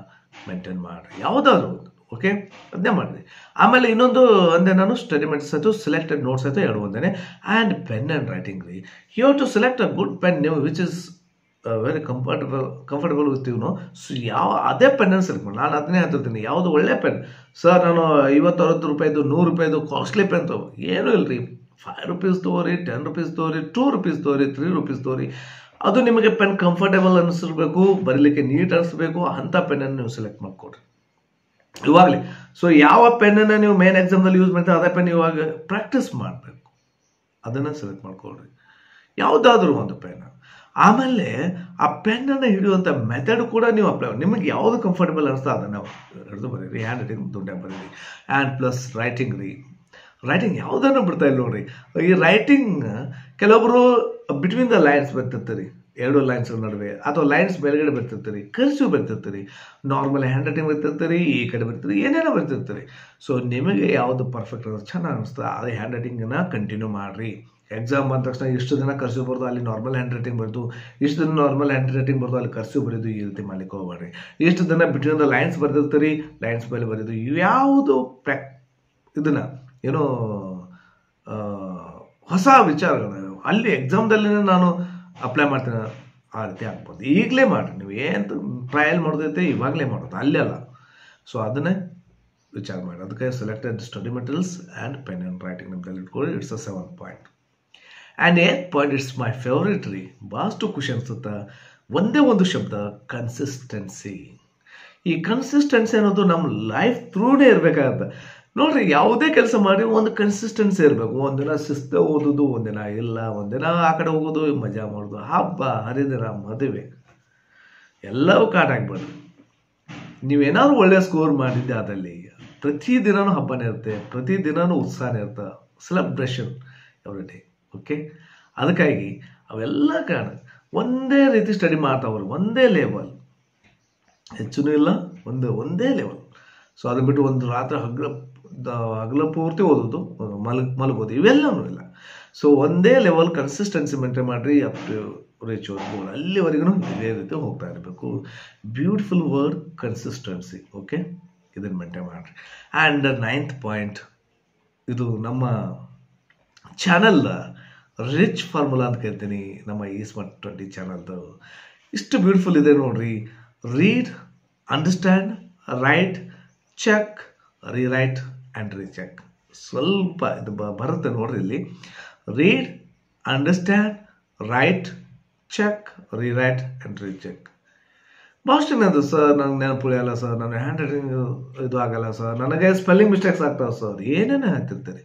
ಮೇಂಟೈನ್ ಮಾಡಿರಿ, ಯಾವುದಾದ್ರು ಒಂದು. ಓಕೆ, ಅದನ್ನೇ ಮಾಡಿರಿ. ಆಮೇಲೆ ಇನ್ನೊಂದು ಅಂದೆ ನಾನು ಸ್ಟಡಿ ಮೆಟೀರಿಯಲ್ಸ್ ಆಯಿತು, ಸೆಲೆಕ್ಟೆಡ್ ನೋಟ್ಸ್ ಆಯಿತು, ಎರಡು ಒಂದೇ. ಆ್ಯಂಡ್ ಪೆನ್ ಆ್ಯಂಡ್ ರೈಟಿಂಗ್ ರೀ, you have to select a good pen which is very comfortable with no. So ಅದೇ ಪೆನ್ನನ್ನು ಸೆಲೆಕ್ಟ್ ಮಾಡಿ. ನಾನು ಅದನ್ನೇ ಹೇಳ್ತಿರ್ತೀನಿ, ಯಾವುದು ಒಳ್ಳೆ ಪೆನ್ ಸರ್, ನಾನು 50-60 ರೂಪಾಯಿದು, 100 ರೂಪಾಯಿದು ಕಾಸ್ಟ್ಲಿ ಪೆನ್ ಏನೂ ಇಲ್ಲ ರೀ. 5 ರೂಪೀಸ್ ತೊಗೊರಿ, 10 ರೂಪೀಸ್ ತೊಗೊರಿ, 2 ರೂಪೀಸ್ ತೊಗೊರಿ, 3 ರೂಪೀಸ್ ತೊಗೊರಿ. ಅದು ನಿಮಗೆ ಪೆನ್ ಕಂಫರ್ಟೇಬಲ್ ಅನಿಸಿರ್ಬೇಕು, ಬರೀಲಿಕ್ಕೆ ನೀಟ್ ಅನಿಸ್ಬೇಕು, ಅಂಥ ಪೆನ್ನನ್ನು ನೀವು ಸೆಲೆಕ್ಟ್ ಮಾಡಿಕೊಡ್ರಿ ಇವಾಗಲೇ. ಸೊ ಯಾವ ಪೆನ್ನನ್ನು ನೀವು ಮೇನ್ ಎಕ್ಸಾಮ್ದಲ್ಲಿ ಯೂಸ್ ಮಾಡ್ತೀವಿ ಅದೇ ಪೆನ್ ಇವಾಗ ಪ್ರಾಕ್ಟೀಸ್ ಮಾಡಬೇಕು, ಅದನ್ನು ಸೆಲೆಕ್ಟ್ ಮಾಡ್ಕೊಳ್ರಿ, ಯಾವುದಾದ್ರೂ ಒಂದು ಪೆನ್. ಆಮೇಲೆ ಆ ಪೆನ್ನನ್ನು ಹಿಡಿಯುವಂಥ ಮೆಥಡ್ ಕೂಡ ನೀವು ಅಪ್ಲೈ ಮಾಡಿ. ನಿಮಗೆ ಯಾವುದು ಕಂಫರ್ಟಬಲ್ ಅನಿಸ್ತಾ ಅದನ್ನು ಹಿಡಿದು ಬರೀರಿ. ಹ್ಯಾಂಡ್ ರೈಟಿಂಗ್ ದುಡ್ಡಾಗಿ ಬರೀರಿ. ಆ್ಯಂಡ್ ಪ್ಲಸ್ ರೈಟಿಂಗ್ ರೀ, ರೈಟಿಂಗ್ ಯಾವುದನ್ನು ಬಿಡ್ತಾ ಇಲ್ಲ ನೋಡ್ರಿ. ಈ ರೈಟಿಂಗ್ ಕೆಲವೊಬ್ರು ಬಿಟ್ವೀನ್ ದ ಲೈನ್ಸ್ ಬರ್ತಿರ್ತೀರಿ, 2 ಲೈನ್ಸ್ ನಡುವೆ, ಅಥವಾ ಲೈನ್ಸ್ ಮೇಲ್ಗಡೆ ಬರ್ತಿರ್ತೀರಿ, ಕರ್ಸಿವ್ ಬರ್ತಿರ್ತೀರಿ, ನಾರ್ಮಲ್ ಹ್ಯಾಂಡ್ ರೈಟಿಂಗ್ ಬರ್ತಿರ್ತೀರಿ, ಈ ಕಡೆ ಬರ್ತೀರಿ, ಏನೇನೋ ಬರ್ತಿರ್ತೀರಿ. ಸೊ ನಿಮಗೆ ಯಾವುದು ಪರ್ಫೆಕ್ಟ್ ಚೆನ್ನಾಗಿ ಅನಿಸ್ತಾ ಅದೇ ಹ್ಯಾಂಡ್ ರೈಟಿಂಗನ್ನು ಕಂಟಿನ್ಯೂ ಮಾಡಿರಿ. ಎಕ್ಸಾಮ್ ಬಂದ ತಕ್ಷಣ ಇಷ್ಟು ದಿನ ಕರ್ಸಿವ್ ಬರೋದು, ಅಲ್ಲಿ ನಾರ್ಮಲ್ ಹ್ಯಾಂಡ್ ರೈಟಿಂಗ್ ಬರೋದು, ಇಷ್ಟು ದಿನ ನಾರ್ಮಲ್ ಹ್ಯಾಂಡ್ ರೈಟಿಂಗ್ ಬರೋದು, ಅಲ್ಲಿ ಕರ್ಸಿವ್ ಬರೋದು, ಈ ರೀತಿ ಮಾಡ್ಲಿಕ್ಕೆ ಹೋಗ್ಬೇಡ್ರಿ. ಇಷ್ಟು ದಿನ ಬಿಟ್ವೀನ್ ದ ಲೈನ್ಸ್ ಬರ್ತಿರ್ತೀರಿ, ಲೈನ್ಸ್ ಮೇಲೆ ಬರೋದು, ಯಾವುದು ಇದನ್ನು ಏನೋ ಹೊಸ ವಿಚಾರಗಳು ಅಲ್ಲಿ ಎಕ್ಸಾಮ್ದಲ್ಲಿ ನಾನು ಅಪ್ಲೈ ಮಾಡ್ತೀನಿ, ಆ ರೀತಿ ಆಗ್ಬೋದು. ಈಗಲೇ ಮಾಡಿರಿ, ನೀವು ಏನು ಟ್ರಯಲ್ ಮಾಡೋದೈತೆ ಇವಾಗಲೇ ಮಾಡೋದು, ಅಲ್ಲೇ ಅಲ್ಲ. ಸೊ ಅದನ್ನೇ ವಿಚಾರ ಮಾಡಿ. ಅದಕ್ಕೆ selected study materials and pen and writing ನಿಮ್ಮಲ್ಲಿ ಇಟ್ಕೊಳ್ಳಿ. It's a 7th point. And 8th point, it's my favourite ರೀ. ಭಾಳಷ್ಟು ಖುಷಿ ಅನ್ಸುತ್ತೆ. ಒಂದೇ ಒಂದು ಶಬ್ದ, ಕನ್ಸಿಸ್ಟೆನ್ಸಿ. ಈ ಕನ್ಸಿಸ್ಟೆನ್ಸಿ ಅನ್ನೋದು ನಮ್ಮ ಲೈಫ್ ಥ್ರೂನೇ ಇರಬೇಕಾಗತ್ತೆ ನೋಡ್ರಿ. ಯಾವುದೇ ಕೆಲಸ ಮಾಡಿ ಒಂದು ಕನ್ಸಿಸ್ಟೆನ್ಸಿ ಇರಬೇಕು. ಒಂದಿನ ಶಿಸ್ತು ಓದೋದು, ಒಂದಿನ ಇಲ್ಲ, ಒಂದಿನ ಆ ಕಡೆ ಹೋಗೋದು, ಮಜಾ ಮಾಡೋದು, ಹಬ್ಬ ಹರಿದಿನ, ಮದುವೆ ಎಲ್ಲವೂ ಕಾಟ ಆಗ್ಬಾರ್ದು. ನೀವೇನಾದ್ರು ಒಳ್ಳೆ ಸ್ಕೋರ್ ಮಾಡಿದ್ದೆ ಅದಲ್ಲಿ ಪ್ರತಿದಿನವೂ ಹಬ್ಬನೇ ಇರುತ್ತೆ, ಪ್ರತಿದಿನವೂ ಉತ್ಸಾಹನೇ ಇರುತ್ತೆ, ಸೆಲೆಬ್ರೇಷನ್ ಎವ್ರಿ ಡೇ. ಓಕೆ, ಅದಕ್ಕಾಗಿ ಅವೆಲ್ಲ ಕಾರಣ ಒಂದೇ ರೀತಿ ಸ್ಟಡಿ ಮಾಡ್ತಾವ್ರು, ಒಂದೇ ಲೆವೆಲ್, ಹೆಚ್ಚೂ ಇಲ್ಲ, ಒಂದೇ ಲೆವೆಲ್. ಸೊ ಅದನ್ನ ಬಿಟ್ಟು ಒಂದು ರಾತ್ರಿ ಹಗಲ ಪೂರ್ತಿ ಓದೋದು, ಮಲಗೋದು, ಇವೆಲ್ಲವೂ ಇಲ್ಲ. ಸೊ ಒಂದೇ ಲೆವೆಲ್ ಕನ್ಸಿಸ್ಟೆನ್ಸಿ ಮೇಂಟೈನ್ ಮಾಡಿರಿ, ಅಪ್ ಟು ರೀಚ್ ಗೋಲ್. ಅಲ್ಲಿವರೆಗೂ ಇದೇ ರೀತಿ ಹೋಗ್ತಾ ಇರಬೇಕು. Beautiful word consistency. ಓಕೆ, ಇದನ್ನು ಮೇಂಟೈನ್ ಮಾಡಿರಿ. ಆ್ಯಂಡ್ 9th ಪಾಯಿಂಟ್, ಇದು ನಮ್ಮ ಚಾನಲ್ ರಿಚ್ ಫಾರ್ಮುಲಾ ಅಂತ ಕೇಳ್ತೀನಿ, ನಮ್ಮ ಈ ಸ್ಮಾರ್ಟ್ 20 ಚಾನಲ್ದು. ಇಷ್ಟು ಬ್ಯೂಟಿಫುಲ್ ಇದೆ ನೋಡ್ರಿ. Read, understand, write, check, rewrite and recheck. ಸ್ವಲ್ಪ ಇದು ಬರುತ್ತೆ ನೋಡ್ರಿ ಇಲ್ಲಿ. Read, understand, write, check, rewrite and recheck. ಭಾಳಷ್ಟು ಏನದು ಸರ್, ನಂಗೆ ನೆನಪು ಉಳಿಯಲ್ಲ ಸರ್, ನನ್ನ ಹ್ಯಾಂಡ್ ರೈಟಿಂಗ್ ಇದು ಆಗಲ್ಲ ಸರ್, ನನಗೆ ಸ್ಪೆಲ್ಲಿಂಗ್ ಮಿಸ್ಟೇಕ್ಸ್ ಆಗ್ತಾವೆ ಸರ್, ಏನೇನೋ ಹೇಳ್ತಿರ್ತೀರಿ.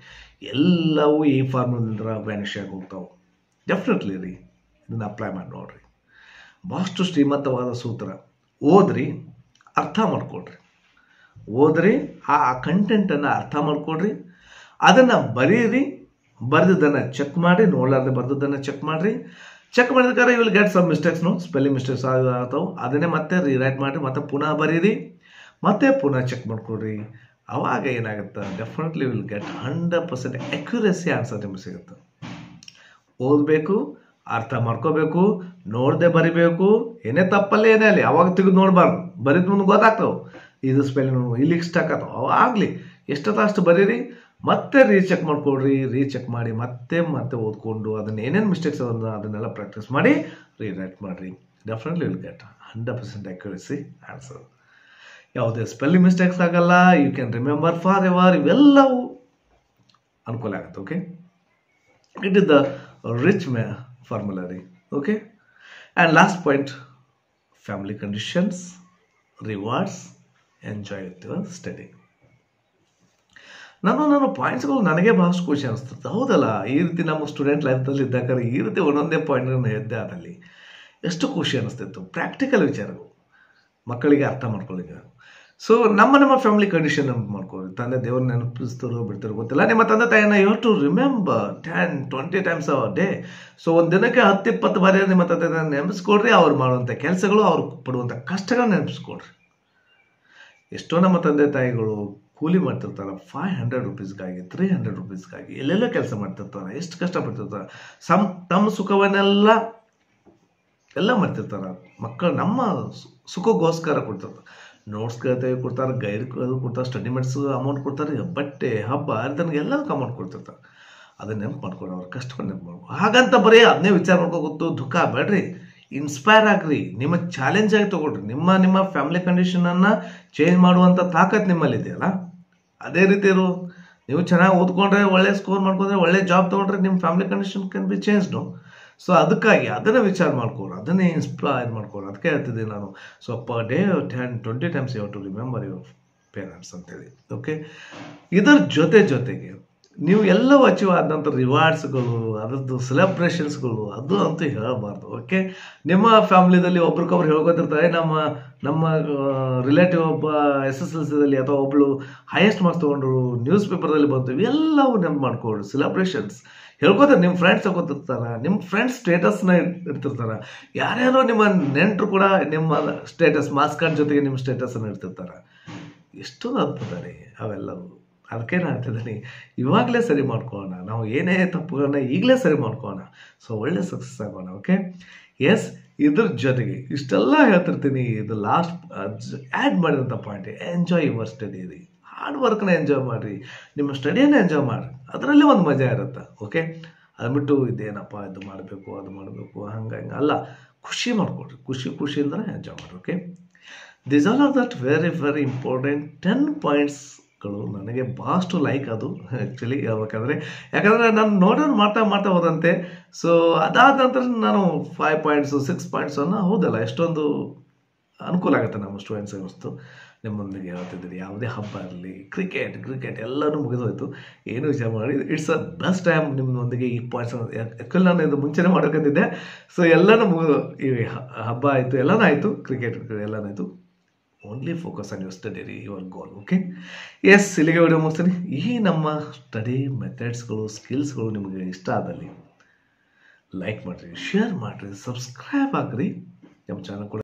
ಎಲ್ಲವೂ ಈ ಫಾರ್ಮುಲಿಂದ ವ್ಯಾನಿಷ್ ಆಗಿ ಹೋಗ್ತಾವೆ. ಡೆಫಿನೆಟ್ಲಿ ರೀ, ಇದನ್ನು ಅಪ್ಲೈ ಮಾಡಿ ನೋಡ್ರಿ. ಭಾಳಷ್ಟು ಶ್ರೀಮಂತವಾದ ಸೂತ್ರ. ಓದ್ರಿ, ಅರ್ಥ ಮಾಡ್ಕೊಡ್ರಿ, ಓದ್ರಿ, ಆ ಕಂಟೆಂಟನ್ನು ಅರ್ಥ ಮಾಡ್ಕೊಡ್ರಿ, ಅದನ್ನು ಬರೀರಿ, ಬರೆದಿದ್ದನ್ನು ಚೆಕ್ ಮಾಡಿ, ನೋಡಲಾರ್ದೆ ಬರೆದಿದ್ದನ್ನು ಚೆಕ್ ಮಾಡಿರಿ. ಚೆಕ್ ಮಾಡಿದ್ರೆ ಯು ವಿಲ್ ಗೆಟ್ ಸಮ್ ಮಿಸ್ಟೇಕ್ಸ್ನು, ಸ್ಪೆಲ್ಲಿಂಗ್ ಮಿಸ್ಟೇಕ್ಸ್ ಆಗ್ತಾವೆ, ಅದನ್ನೇ ಮತ್ತೆ ರೀರೈಟ್ ಮಾಡಿ, ಮತ್ತೆ ಪುನಃ ಬರೀರಿ, ಮತ್ತೆ ಪುನಃ ಚೆಕ್ ಮಾಡ್ಕೊಡ್ರಿ. ಅವಾಗ ಏನಾಗುತ್ತೆ, definitely will get 100% accuracy answer ನಿಮ್ಗೆ ಸಿಗುತ್ತೆ. ಓದಬೇಕು, ಅರ್ಥ ಮಾಡ್ಕೋಬೇಕು, ನೋಡದೆ ಬರಿಬೇಕು, ಏನೇ ತಪ್ಪಲ್ಲೇ ಏನೇ ಅಲ್ಲಿ ಅವಾಗ ತೆಗೆದು ನೋಡಬಾರ್ದು, ಬರೀದ್ ಮುಂದೆ ಗೊತ್ತಾಗ್ತಾವೆ. ಇದು ಸ್ಪೆಲ್ಲಿಂಗ್ ಇಲ್ಲಿಗೆ ಸ್ಟಕ್ ಅಥವಾ ಆಗಲಿ ಎಷ್ಟೊತ್ತ ಅಷ್ಟು ಬರೀರಿ, ಮತ್ತೆ ರೀಚೆಕ್ ಮಾಡ್ಕೊಡ್ರಿ. ರೀಚೆಕ್ ಮಾಡಿ ಮತ್ತೆ ಓದ್ಕೊಂಡು ಅದನ್ನ ಏನೇನು ಮಿಸ್ಟೇಕ್ಸ್ ಅದನ್ನೆಲ್ಲ ಪ್ರಾಕ್ಟೀಸ್ ಮಾಡಿ ರೀರೈಟ್ ಮಾಡಿರಿ. Definitely will get 100% accuracy answer. ಯಾವುದೇ ಸ್ಪೆಲ್ಲಿಂಗ್ ಮಿಸ್ಟೇಕ್ಸ್ ಆಗಲ್ಲ. You can remember forever. ಇವೆಲ್ಲವೂ ಅನುಕೂಲ ಆಗುತ್ತೆ. Okay, it is the rich formulary. Okay, and last point, family conditions, rewards, enjoy with your study. ನನ್ನ ಪಾಯಿಂಟ್ಸ್ಗಳು ನನಗೆ ಬಹಳಷ್ಟು ಖುಷಿ ಅನಿಸ್ತದೆ. ಹೌದಲ್ಲ, ಈ ರೀತಿ ನಮ್ಮ ಸ್ಟೂಡೆಂಟ್ ಲೈಫ್ದಲ್ಲಿ ಇದ್ದಾಗ ಈ ರೀತಿ ಒಂದೊಂದೇ ಪಾಯಿಂಟ್ಗಳನ್ನ ಎದ್ದೆ ಆದಲ್ಲಿ ಎಷ್ಟು ಖುಷಿ ಅನಿಸ್ತಿತ್ತು. ಪ್ರಾಕ್ಟಿಕಲ್ ವಿಚಾರಗಳು ಮಕ್ಕಳಿಗೆ ಅರ್ಥ ಮಾಡ್ಕೊಳ್ಳಿಕ್ಕೆ. ಸೊ ನಮ್ಮ ಫ್ಯಾಮಿಲಿ ಕಂಡೀಷನ್ ಮಾಡ್ಕೊಳ್ಳಿ. ತಂದೆ ದೇವ್ರನ್ನ ನೆನಪಿಸ್ತಾರೋ ಬಿಡ್ತಾರೋ ಗೊತ್ತಿಲ್ಲ. ನಿಮ್ಮ ತಂದೆ ತಾಯಿನ you have to remember 10-20 times a day. So ಒಂದು ದಿನಕ್ಕೆ 10-20 ಬಾರಿ ನಿಮ್ಮ ತಂದೆ ತಾಯಿನ ನೆನಪಿಸ್ಕೊಡ್ರಿ. ಅವ್ರು ಮಾಡುವಂಥ ಕೆಲಸಗಳು, ಅವ್ರು ಪಡುವಂಥ ಕಷ್ಟಗಳನ್ನ ನೆನಪಿಸ್ಕೊಡ್ರಿ. ಎಷ್ಟೋ ನಮ್ಮ ತಂದೆ ತಾಯಿಗಳು ಕೂಲಿ ಮಾಡ್ತಿರ್ತಾರೆ, 500 ರುಪೀಸ್ಗಾಗಿ, 300 ರುಪೀಸ್ಗಾಗಿ ಎಲ್ಲೆಲ್ಲೋ ಕೆಲಸ ಮಾಡ್ತಿರ್ತಾರೆ, ಎಷ್ಟು ಕಷ್ಟಪಡ್ತಿರ್ತಾರೆ. ತಮ್ಮ ಸುಖವನ್ನೆಲ್ಲ ಮಾಡ್ತಿರ್ತಾರೆ. ಮಕ್ಕಳು ನಮ್ಮ ಸುಖಕ್ಕೋಸ್ಕರ ಕೊಡ್ತಿರ್ತಾರೆ. ನೋಟ್ಸ್ ಕೊಡ್ತಾರೆ, ಗೈಡ್ ಕೊಡ್ತಾರೆ, ಸ್ಟಡಿ ಮೆಟ್ಸ್ ಅಮೌಂಟ್ ಕೊಡ್ತಾರೆ, ಬಟ್ಟೆ ಹಬ್ಬ ಅದನ್ನ ಎಲ್ಲದಕ್ಕೂ ಅಮೌಂಟ್ ಕೊಡ್ತಿರ್ತಾರೆ. ಅದನ್ನ ನೆನಪು ಮಾಡ್ಕೊಂಡು ಅವ್ರ ಕಷ್ಟವನ್ನು ನೆನಪು ಮಾಡ್ಕೊಂಡು, ಹಾಗಂತ ಬರೀ ಅದನ್ನೇ ವಿಚಾರ ಮಾಡ್ಕೋಗೊತ್ತು ದುಃಖ ಬೇಡ್ರಿ. ಇನ್ಸ್ಪೈರ್ ಆಗ್ರಿ, ನಿಮ್ಮ ಚಾಲೆಂಜ್ ಆಗಿ ತಗೊಳ್ರಿ. ನಿಮ್ಮ ಫ್ಯಾಮಿಲಿ ಕಂಡೀಷನನ್ನು ಚೇಂಜ್ ಮಾಡುವಂಥ ತಾಕತ್ ನಿಮ್ಮಲ್ಲಿ ಇದೆಯಲ್ಲ, ಅದೇ ರೀತಿ ಇರು. ನೀವು ಚೆನ್ನಾಗಿ ಓದ್ಕೊಂಡ್ರೆ, ಒಳ್ಳೆ ಸ್ಕೋರ್ ಮಾಡ್ಕೊಂಡ್ರೆ, ಒಳ್ಳೆ ಜಾಬ್ ತೊಗೊಂಡ್ರೆ ನಿಮ್ಮ family condition can be changed. So ಅದಕ್ಕಾಗಿ ಅದನ್ನು ವಿಚಾರ ಮಾಡ್ಕೊಡ್ರಿ, ಅದನ್ನೇ ಇನ್ಸ್ಪೈರ್ ಮಾಡ್ಕೊಡ್ರಿ. ಅದಕ್ಕೆ ಹೇಳ್ತಿದ್ದೀನಿ ನಾನು. So per day 10-20 times you have to remember your parents ಅಂತೇಳಿ. ಓಕೆ, ಇದರ ಜೊತೆಗೆ ನೀವು ಎಲ್ಲವೂ ಅಚೀವ್ ಆದ ನಂತರ ರಿವಾರ್ಡ್ಸ್ಗಳು, ಅದರದ್ದು ಸೆಲೆಬ್ರೇಷನ್ಸ್ಗಳು ಅದು ಅಂತೂ ಹೇಳಬಾರ್ದು. ಓಕೆ, ನಿಮ್ಮ ಫ್ಯಾಮಿಲಿದಲ್ಲಿ ಒಬ್ರಿಗೊಬ್ರು ಹೇಳ್ಕೊತಿರ್ತಾರೆ. ನಮ್ಮ ರಿಲೇಟಿವ್ ಒಬ್ಬ SSLCದಲ್ಲಿ ಅಥವಾ ಒಬ್ಳು ಹೈಯೆಸ್ಟ್ ಮಾರ್ಕ್ಸ್ ತೊಗೊಂಡ್ರು, ನ್ಯೂಸ್ ಪೇಪರ್ದಲ್ಲಿ ಬಂತು, ಇವೆಲ್ಲವೂ ನೆನಪು ಮಾಡ್ಕೊಡ್ರಿ. ಸೆಲೆಬ್ರೇಷನ್ಸ್ ಹೇಳ್ಕೊತಾರೆ. ನಿಮ್ಮ ಫ್ರೆಂಡ್ಸ್ ತಗೋತಿರ್ತಾರೆ, ನಿಮ್ಮ ಫ್ರೆಂಡ್ಸ್ ಸ್ಟೇಟಸ್ನ ಇಡ್ತಿರ್ತಾರೆ. ಯಾರ್ಯಾರೋ ನಿಮ್ಮ ನೆಂಟರು ಕೂಡ ನಿಮ್ಮ ಸ್ಟೇಟಸ್ ಮಾರ್ಕ್ಸ್ ಕಾರ್ಡ್ ಜೊತೆಗೆ ನಿಮ್ಮ ಸ್ಟೇಟಸನ್ನು ಇಡ್ತಿರ್ತಾರೆ. ಎಷ್ಟೊಂದು ಅದ್ಭುತ ರೀ ಅವೆಲ್ಲವೂ. ಅದಕ್ಕೆ ನಾನು ಹೇಳ್ತಿದ್ದೀನಿ, ಇವಾಗಲೇ ಸರಿ ಮಾಡ್ಕೊಳ್ಳೋಣ. ನಾವು ಏನೇ ತಪ್ಪುಗಳನ್ನ ಈಗಲೇ ಸರಿ ಮಾಡ್ಕೊಳ್ಳೋಣ. ಸೊ ಒಳ್ಳೆ ಸಕ್ಸಸ್ ಆಗೋಣ. ಓಕೆ, ಎಸ್, ಇದ್ರ ಜೊತೆಗೆ ಇಷ್ಟೆಲ್ಲ ಹೇಳ್ತಿರ್ತೀನಿ. ಇದು ಲಾಸ್ಟ್ ಆ್ಯಡ್ ಮಾಡಿದಂಥ ಪಾಯಿಂಟ್, ಎಂಜಾಯ್ ಯುವರ್ ಸ್ಟಡಿ ರೀ. ಹಾರ್ಡ್ ವರ್ಕ್ನ ಎಂಜಾಯ್ ಮಾಡಿರಿ, ನಿಮ್ಮ ಸ್ಟಡಿಯನ್ನು ಎಂಜಾಯ್ ಮಾಡಿರಿ. ಅದರಲ್ಲಿ ಒಂದು ಮಜಾ ಇರುತ್ತೆ. ಓಕೆ, ಅದ್ಬಿಟ್ಟು ಇದೇನಪ್ಪ ಇದು ಮಾಡಬೇಕು ಅದು ಮಾಡಬೇಕು ಹಂಗೆ ಅಲ್ಲ, ಖುಷಿ ಮಾಡ್ಕೊಡ್ರಿ. ಖುಷಿಯಿಂದ ಎಂಜಾಯ್ ಮಾಡಿರಿ. Okay, this all are that very very important 10 ಪಾಯಿಂಟ್ಸ್ಗಳು ನನಗೆ ಭಾಳಷ್ಟು ಲೈಕ್ ಅದು ಆ್ಯಕ್ಚುಲಿ ಹೇಳ್ಬೇಕಂದ್ರೆ. ಯಾಕಂದರೆ ನಾನು ನೋಡೋದು ಮಾಡ್ತಾ ಹೋದಂತೆ. ಸೊ ಅದಾದ ನಂತರ ನಾನು 5 ಪಾಯಿಂಟ್ಸು 6 ಪಾಯಿಂಟ್ಸನ್ನು ಹೌದಲ್ಲ ಎಷ್ಟೊಂದು ಅನುಕೂಲ ಆಗುತ್ತೆ ನಮ್ಮ ಸ್ಟೂಡೆಂಟ್ಸ್ ಅನ್ನಿಸ್ತು. ನಿಮ್ಮೊಂದಿಗೆ ಹೇಳ್ತಿದ್ದೀರಿ. ಯಾವುದೇ ಹಬ್ಬ ಇರಲಿ, ಕ್ರಿಕೆಟ್ ಎಲ್ಲನೂ ಮುಗಿದೋಯ್ತು. ಏನು ವಿಚಾರ ಮಾಡಿ, ಇಟ್ಸ್ ಅ ಬೆಸ್ಟ್ ಟೈಮ್ ನಿಮ್ಮೊಂದಿಗೆ ಈ ಪಾಯಿಂಟ್ಸ್. ಆ್ಯಕ್ಚುಲಿ ನಾನು ಇದು ಮುಂಚೆನೇ ಮಾಡೋಕ್ಕಂತಿದ್ದೆ. ಸೊ ಎಲ್ಲನೂ ಮುಗಿದು, ಈ ಹಬ್ಬ ಆಯಿತು, ಎಲ್ಲನೂ ಆಯಿತು, ಕ್ರಿಕೆಟ್ ಎಲ್ಲನೂ ಆಯಿತು. Only focus on your study ರೀ, ಯುವರ್ ಗೋಲ್. ಓಕೆ, ಎಸ್, ಇಲ್ಲಿಗೆ ವಿಡಿಯೋ ಮುಗಿಸ್ತೀನಿ. ಈ ನಮ್ಮ ಸ್ಟಡಿ ಮೆಥಡ್ಸ್ಗಳು, ಸ್ಕಿಲ್ಸ್ಗಳು ನಿಮಗೆ ಇಷ್ಟ ಆದಲ್ಲಿ ಲೈಕ್ ಮಾಡಿರಿ, ಶೇರ್ ಮಾಡಿರಿ, ಸಬ್ಸ್ಕ್ರೈಬ್ ಆಗಿರಿ. ನಮ್ಮ ಚಾನಲ್ ಕೂಡ